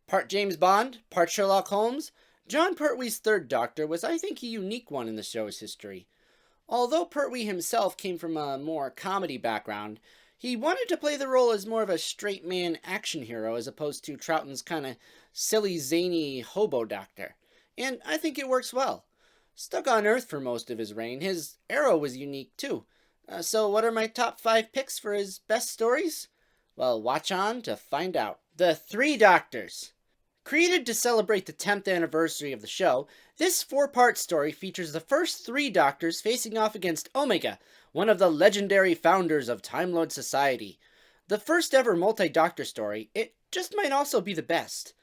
Part James Bond, part Sherlock Holmes, Jon Pertwee's third Doctor was, I think, a unique one in the show's history. Although Pertwee himself came from a more comedy background, he wanted to play the role as more of a straight man action hero as opposed to Troughton's kind of silly, zany hobo doctor. And I think it works well. Stuck on Earth for most of his reign, his Arrow was unique too. So what are my top 5 picks for his best stories? Well, watch on to find out. The Three Doctors. Created to celebrate the 10th anniversary of the show, this 4-part story features the first 3 Doctors facing off against Omega, one of the legendary founders of Time Lord Society. The first ever multi-Doctor story, it just might also be the best.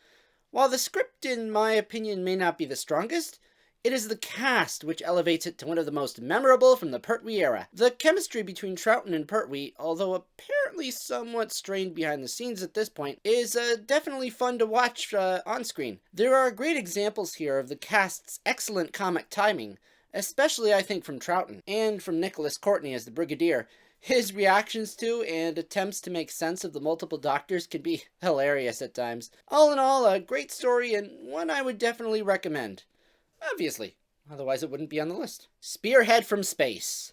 While the script, in my opinion, may not be the strongest, it is the cast which elevates it to one of the most memorable from the Pertwee era. The chemistry between Troughton and Pertwee, although apparently somewhat strained behind the scenes at this point, is definitely fun to watch on screen. There are great examples here of the cast's excellent comic timing, especially I think from Troughton, and from Nicholas Courtney as the Brigadier. His reactions to and attempts to make sense of the multiple Doctors can be hilarious at times. All in all, a great story and one I would definitely recommend. Obviously, otherwise it wouldn't be on the list. Spearhead from Space.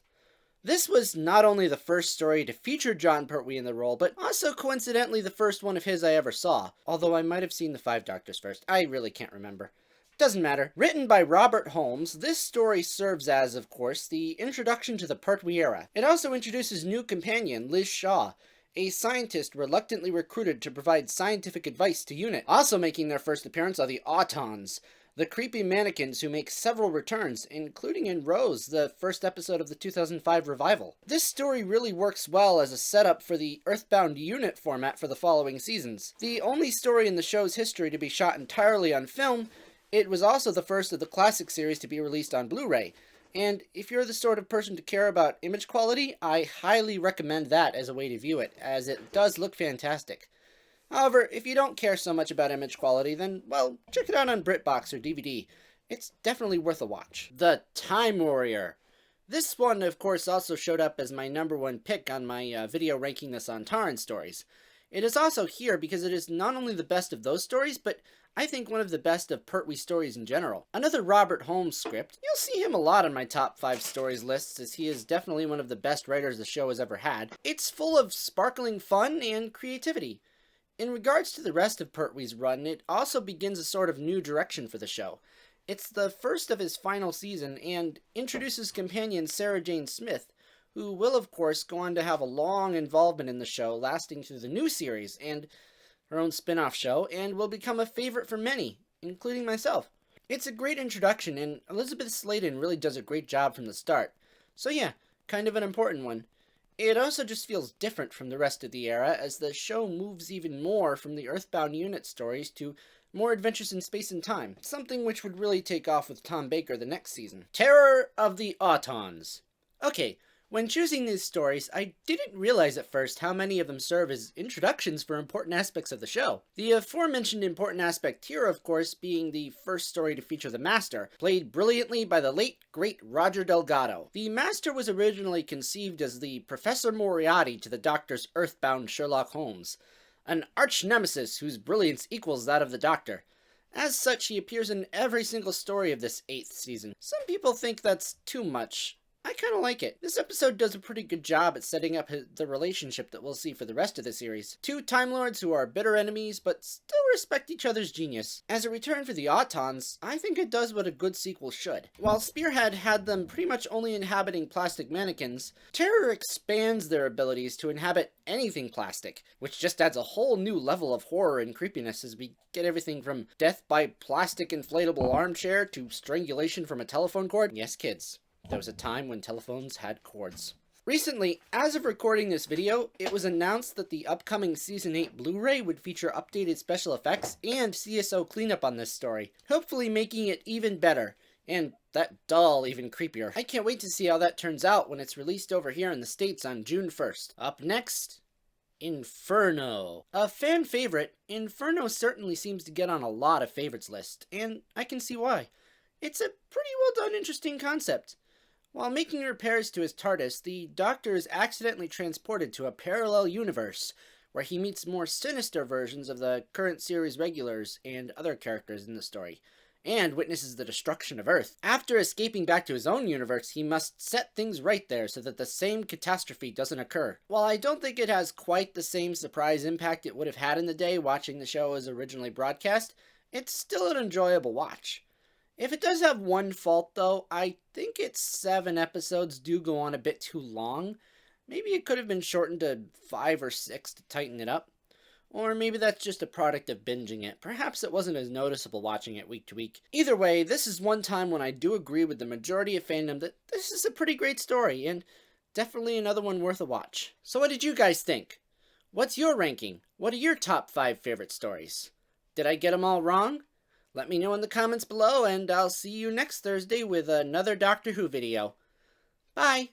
This was not only the first story to feature Jon Pertwee in the role, but also coincidentally the first one of his I ever saw, although I might have seen the 5 Doctors first. I really can't remember. Doesn't matter. Written by Robert Holmes, this story serves as, of course, the introduction to the Pertwee era. It also introduces new companion, Liz Shaw, a scientist reluctantly recruited to provide scientific advice to UNIT. Also making their first appearance are the Autons, the creepy mannequins who make several returns, including in Rose, the first episode of the 2005 revival. This story really works well as a setup for the Earthbound unit format for the following seasons. The only story in the show's history to be shot entirely on film, it was also the first of the classic series to be released on Blu-ray. And if you're the sort of person to care about image quality, I highly recommend that as a way to view it, as it does look fantastic. However, if you don't care so much about image quality, then, well, check it out on BritBox or DVD. It's definitely worth a watch. The Time Warrior. This one, of course, also showed up as my #1 pick on my video ranking the Sontaran stories. It is also here because it is not only the best of those stories, but I think one of the best of Pertwee stories in general. Another Robert Holmes script. You'll see him a lot on my top 5 stories lists, as he is definitely one of the best writers the show has ever had. It's full of sparkling fun and creativity. In regards to the rest of Pertwee's run, it also begins a sort of new direction for the show. It's the first of his final season, and introduces companion Sarah Jane Smith, who will of course go on to have a long involvement in the show, lasting through the new series, and her own spin-off show, and will become a favorite for many, including myself. It's a great introduction, and Elizabeth Sladen really does a great job from the start. So yeah, kind of an important one. It also just feels different from the rest of the era, as the show moves even more from the Earthbound unit stories to more adventures in space and time, something which would really take off with Tom Baker the next season. Terror of the Autons. Okay, when choosing these stories, I didn't realize at first how many of them serve as introductions for important aspects of the show. The aforementioned important aspect here, of course, being the first story to feature the Master, played brilliantly by the late, great Roger Delgado. The Master was originally conceived as the Professor Moriarty to the Doctor's Earthbound Sherlock Holmes, an arch-nemesis whose brilliance equals that of the Doctor. As such, he appears in every single story of this 8th season. Some people think that's too much. I kind of like it. This episode does a pretty good job at setting up the relationship that we'll see for the rest of the series. 2 Time Lords who are bitter enemies, but still respect each other's genius. As a return for the Autons, I think it does what a good sequel should. While Spearhead had them pretty much only inhabiting plastic mannequins, Terror expands their abilities to inhabit anything plastic, which just adds a whole new level of horror and creepiness as we get everything from death by plastic inflatable armchair to strangulation from a telephone cord. Yes, kids. There was a time when telephones had cords. Recently, as of recording this video, it was announced that the upcoming Season 8 Blu-ray would feature updated special effects and CSO cleanup on this story, hopefully making it even better, and that doll even creepier. I can't wait to see how that turns out when it's released over here in the States on June 1st. Up next, Inferno. A fan favorite, Inferno certainly seems to get on a lot of favorites lists, and I can see why. It's a pretty well done, interesting concept. While making repairs to his TARDIS, the Doctor is accidentally transported to a parallel universe, where he meets more sinister versions of the current series regulars and other characters in the story, and witnesses the destruction of Earth. After escaping back to his own universe, he must set things right there so that the same catastrophe doesn't occur. While I don't think it has quite the same surprise impact it would have had in the day watching the show as originally broadcast, it's still an enjoyable watch. If it does have one fault though, I think its 7 episodes do go on a bit too long. Maybe it could have been shortened to 5 or 6 to tighten it up. Or maybe that's just a product of binging it. Perhaps it wasn't as noticeable watching it week to week. Either way, this is one time when I do agree with the majority of fandom that this is a pretty great story, and definitely another one worth a watch. So what did you guys think? What's your ranking? What are your top 5 favorite stories? Did I get them all wrong? Let me know in the comments below, and I'll see you next Thursday with another Doctor Who video. Bye!